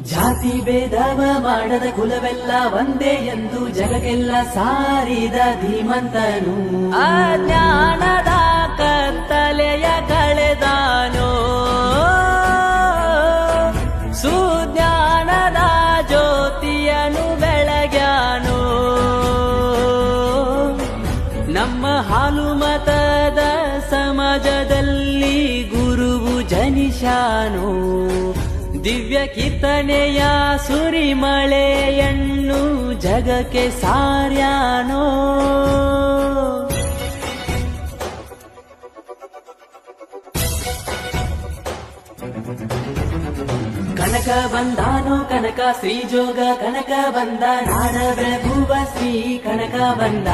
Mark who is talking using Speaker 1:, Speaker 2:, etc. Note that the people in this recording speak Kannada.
Speaker 1: ಜಾತಿ ಭೇದವ ಮಾಡದ ಕುಲವೆಲ್ಲ ಒಂದೇ ಎಂದು ಜಗಕ್ಕೆಲ್ಲ ಸಾರಿದ ಧೀಮಂತನು
Speaker 2: ಅಜ್ಞಾನದ ಕತ್ತಲೆಯ ಕಳೆದಾನೋ ಸುಜ್ಞಾನದ ಜ್ಯೋತಿಯನು ಬೆಳಗ್ಯಾನೋ ನಮ್ಮ ಹಾಲು ಮತದ ಸಮಾಜದಲ್ಲಿ ಗುರುವು ಜನಿಶಾನೋ ದಿವ್ಯ ಕೀರ್ತನೆಯ ಸುರಿಮಳೆಯನ್ನು ಜಗಕ್ಕೆ ಸಾರ್ಯಾನೋ ಕನಕ ಬಂದಾನೋ ಕನಕ ಶ್ರೀಜೋಗ ಕನಕ ಬಂದ ನಾಡ ಬೆಳಗುವ ಶ್ರೀ ಕನಕ ಬಂದ